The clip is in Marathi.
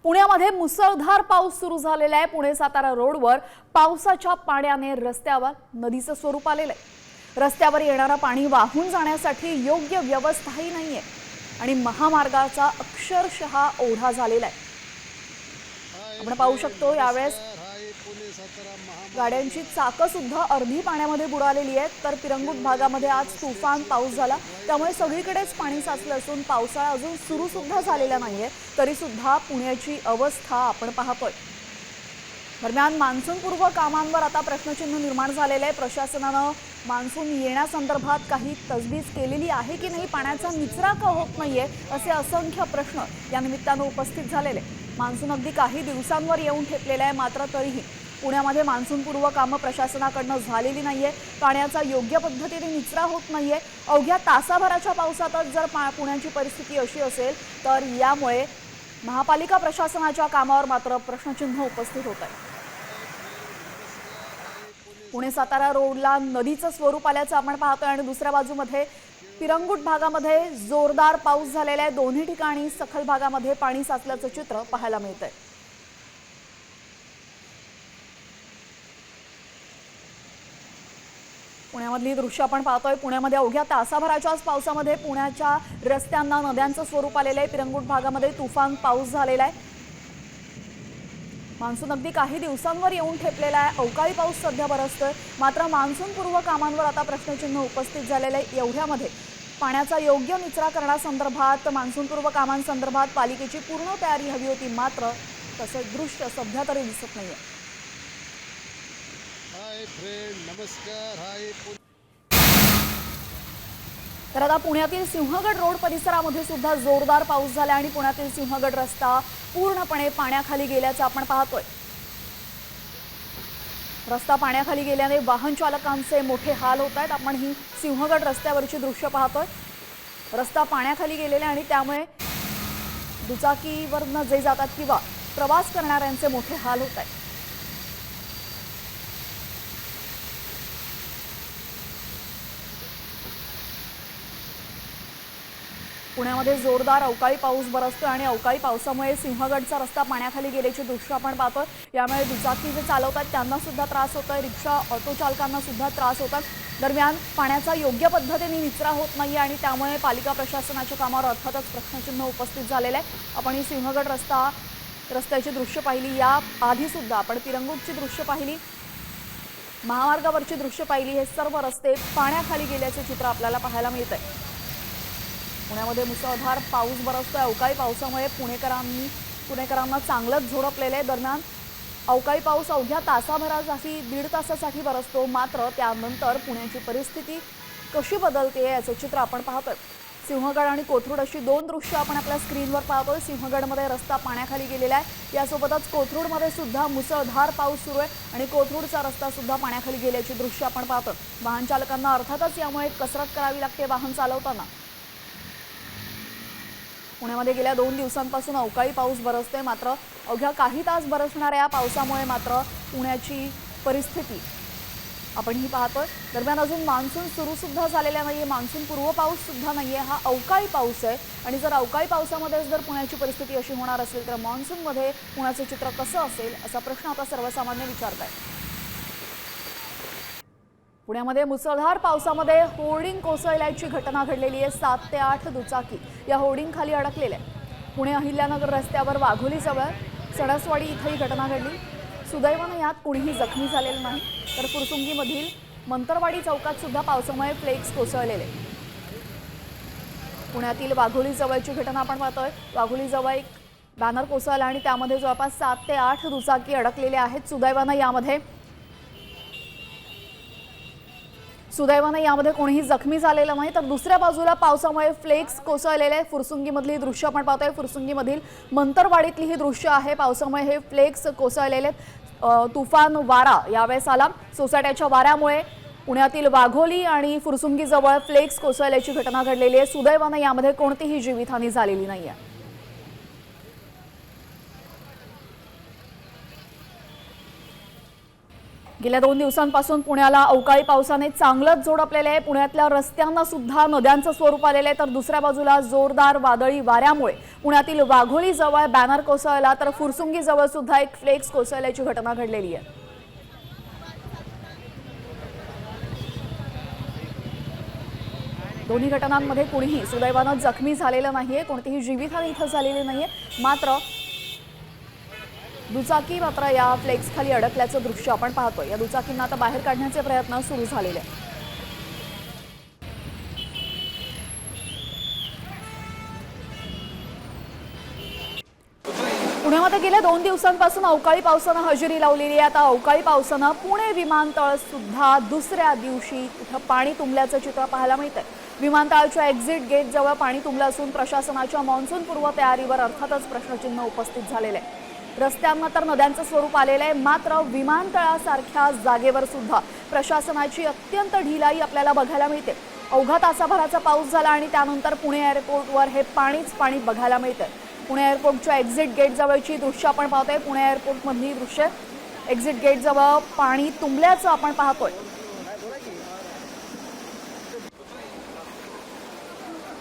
पुण्यामध्ये मुसळधार पाऊस सुरू झालेला आहे। पुणे सातारा रोडवर पावसाच्या पाण्याने रस्त्यावर नदीचं स्वरूप आलेलं आहे। रस्त्यावर येणारा पाणी वाहून जाण्यासाठी योग्य व्यवस्थाही नाहीये आणि महामार्गाचा अक्षरशः ओढा झालेला आहे। आपण पाहू शकतो यावेळेस गाड्यांची चाकं सुद्धा अर्धी पाण्यामध्ये बुडालेली आहेत। तर पिरंगुट भागामध्ये आज तुफान पाऊस झाला, त्यामुळे सगळीकडेच पाणी साचलं असून पावसाळा अजून सुरू सुद्धा झालेला नाहीये, तरी सुद्धा पुण्याची अवस्था आपण पाहतोय। दरम्यान मान्सूनपूर्व कामांवर आता प्रश्नचिन्ह निर्माण झालेले आहे। प्रशासनाने मान्सून येण्यासंदर्भात काही तजवीज केलेली आहे की नाही, पाण्याचा निचरा का होत नाहीये, असे असंख्य प्रश्न या निमित्ताने उपस्थित झालेले। मान्सून अगदी काही दिवसांवर येऊन ठेपलेला आहे, मात्र तरीही पुण्यामध्ये मान्सूनपूर्व कामं प्रशासनाकडून झालेली नाहीये। पाण्याचा योग्य पद्धतीने निचरा होत नाहीये। अवघ्या तासाभराच्या पावसातच जर पुण्याची परिस्थिती अशी असेल तर यामुळे महापालिका प्रशासनाच्या कामावर मात्र प्रश्नचिन्ह उपस्थित होत आहे। पुणे सातारा रोडला नदीचं स्वरूप आल्याचं आपण पाहतोय आणि दुसऱ्या बाजूमध्ये पिरंगुट भागामध्ये जोरदार पाऊस झालेला आहे। दोन्ही ठिकाणी सखल भागामध्ये पाणी साचल्याचं चित्र पाहायला मिळतंय। पुण्यामधली दृश्य आपण पाहतोय। पुण्यामध्ये अवघ्या तासाभराच्याच पावसामध्ये पुण्याच्या रस्त्यांना नद्यांचं स्वरूप आलेलं आहे। पिरंगुट भागामध्ये तुफान पाऊस झालेला आहे। मान्सून अगदी काही दिवसांवर येऊन ठेपलेला आहे। अवकाळी पाऊस सध्या बरसतोय, मात्र मान्सूनपूर्व कामांवर आता प्रश्नचिन्ह उपस्थित झालेलं आहे। एवढ्यामध्ये पाण्याचा योग्य निचरा करण्यासंदर्भात मान्सूनपूर्व कामांसंदर्भात पालिकेची पूर्ण तयारी हवी होती, मात्र तसं दृश्य सध्या तरी दिसत नाहीये। तर आता पुण्यातील सिंहगड रोड परिसरामध्ये सुद्धा जोरदार पाऊस झाला आणि पुण्यातील सिंहगड रस्ता पूर्णपणे पाण्याखाली गेल्याचं आपण पाहतोय। रस्ता पाण्याखाली गेल्याने वाहन चालकांचे मोठे हाल होत आहेत। आपण ही सिंहगड रस्त्यावरची दृश्य पाहतोय। रस्ता पाण्याखाली गेलेला आणि त्यामुळे दुचाकीवरनं जे जातात किंवा प्रवास करणाऱ्यांचे मोठे हाल होत आहेत। पुण्यामध्ये जोरदार अवकाळी पाऊस बरसतोय आणि अवकाळी पावसामुळे सिंहगडचा रस्ता पाण्याखाली गेल्याचे दृश्य आपण पाहतोय। यामुळे दुचाकी जे चालवतात त्यांना सुद्धा त्रास होतोय, रिक्षा ऑटो चालकांना सुद्धा त्रास होतात। दरम्यान पाण्याचा योग्य पद्धतीने निचरा होत नाही आणि त्यामुळे पालिका प्रशासनाच्या कामावर अर्थातच प्रश्नचिन्ह उपस्थित झालेलं आहे। आपण ही सिंहगड रस्त्याची दृश्य पाहिली, या आधी सुद्धा आपण पिरंगुटची दृश्य पाहिली, महामार्गावरची दृश्य पाहिली। हे सर्व रस्ते पाण्याखाली गेल्याचे चित्र आपल्याला पाहायला मिळतंय। पुण्यामध्ये मुसळधार पाऊस बरसतोय। अवकाळी पावसामुळे पुणेकरांना चांगलंच झोडपलेलं आहे। दरम्यान अवकाळी पाऊस अवघ्या तासाभरासाठी 1.5 तासासाठी बरसतो, मात्र त्यानंतर पुण्याची परिस्थिती कशी बदलते याचे चित्र आपण पाहतोय। सिंहगड आणि कोथरूड अशी दोन दृश्य आपण आपल्या स्क्रीनवर पाहतोय। सिंहगडमध्ये रस्ता पाण्याखाली गेलेला आहे, यासोबतच कोथरूडमध्ये सुद्धा मुसळधार पाऊस सुरू आहे आणि कोथरूडचा रस्ता सुद्धा पाण्याखाली गेल्याची दृश्य आपण पाहतोय। वाहन चालकांना अर्थातच यामुळे कसरत करावी लागते वाहन चालवताना। पुण्यामध्ये गेल्या 2 दिवसांपासून अवकाळी पाऊस बरसतोय, मात्र अवघ्या काही तास बरसणाऱ्या या पावसामुळे मात्र पुण्याची परिस्थिती आपण ही पाहतोय। दरम्यान अजून मान्सून सुरू सुद्धा झालेला नाहीये, मान्सून पूर्व पाऊस सुद्धा नाहीये, हा अवकाळी पाऊस आहे। आणि जर अवकाळी पावसामध्ये जर पुण्याची परिस्थिती अशी होणार असेल तर मान्सूनमध्ये पुण्याचं चित्र कसं असेल असा प्रश्न आता सर्वसामान्य विचारतायत। पुण्यामध्ये मुसळधार पावसामध्ये होर्डिंग कोसळल्याची घटना घडलेली आहे। 7 ते 8 दुचाकी या होर्डिंग खाली अडकलेल्या आहेत। पुणे अहिल्यानगर रस्त्यावर वाघोलीजवळ सणसवाडी इथं ही घटना घडली। सुदैवाने यात कुणीही जखमी झालेलं नाही। तर फुरसुंगीमधील मंतरवाडी चौकात सुद्धा पावसामुळे फ्लेक्स कोसळलेले। पुण्यातील वाघोलीजवळची घटना आपण पाहतोय। वाघोलीजवळ एक बॅनर कोसळला आणि त्यामध्ये जवळपास 7 ते 8 दुचाकी अडकलेल्या आहेत। सुदैवाने यामध्ये कोणीही जखमी झालेलं नाही। तर दुसऱ्या बाजूला पावसामुळे फ्लेक्स कोसळलेले फुरसुंगीमधली दृश्य आपण पाहतोय। फुरसुंगीमधील मंतरवाडीतली ही दृश्य आहे। पावसामुळे हे फ्लेक्स कोसळलेले। तुफान वारा यावेळेस आला। सोसाट्याच्या वाऱ्यामुळे पुण्यातील वाघोली आणि फुरसुंगीजवळ फ्लेक्स कोसळल्याची घटना घडलेली आहे। सुदैवाने यामध्ये कोणतीही जीवितहानी झालेली नाहीये। गेल्या 2 दिवसांपासून पुण्याला अवकाळी पावसाने चांगलंच झोडपलेलं आहे। पुण्यातल्या रस्त्यांना सुद्धा नद्यांचं स्वरूप आलेलं आहे। तर दुसऱ्या बाजूला जोरदार वादळी वाऱ्यामुळे पुण्यातील वाघोली जवळ बॅनर कोसळला तर फुरसुंगी जवळ सुद्धा एक फ्लेक्स कोसळल्याची घटना घडलेली आहे। दोन्ही घटनांमध्ये कुणीही सुदैवानं जखमी झालेलं नाहीये, कोणतीही जीवितहानी इथं झालेली नाहीये। मात्र दुचाकी मात्र या फ्लेक्स खाली अडकल्याचं दृश्य आपण पाहतोय। या दुचाकींना आता बाहेर काढण्याचे प्रयत्न सुरू झालेले आहेत। पुण्यामध्ये गेल्या 2 दिवसांपासून अवकाळी पावसानं हजेरी लावलेली आहे। आता अवकाळी पावसानं पुणे विमानतळ सुद्धा दुसऱ्या दिवशी इथं पाणी तुंबल्याचं चित्र पाहायला मिळतंय। विमानतळाच्या एक्झिट गेट जवळ पाणी तुंबलं असून प्रशासनाच्या मान्सून पूर्व तयारीवर अर्थातच प्रश्नचिन्ह उपस्थित झालेले आहे। रस्त्यांना तर नद्यांचं स्वरूप आलेलं आहे, मात्र विमानतळासारख्या जागेवर सुद्धा प्रशासनाची अत्यंत ढिलाई आपल्याला बघायला मिळते। अवघा तासाभराचा पाऊस झाला आणि त्यानंतर पुणे एअरपोर्टवर हे पाणीच पाणी बघायला मिळतंय। पुणे एअरपोर्टच्या एक्झिट गेट जवळची दृश्य आपण पाहतोय। पुणे एअरपोर्टमधली दृश्य एक्झिट गेट जवळ पाणी तुंबल्याचं आपण पाहतोय।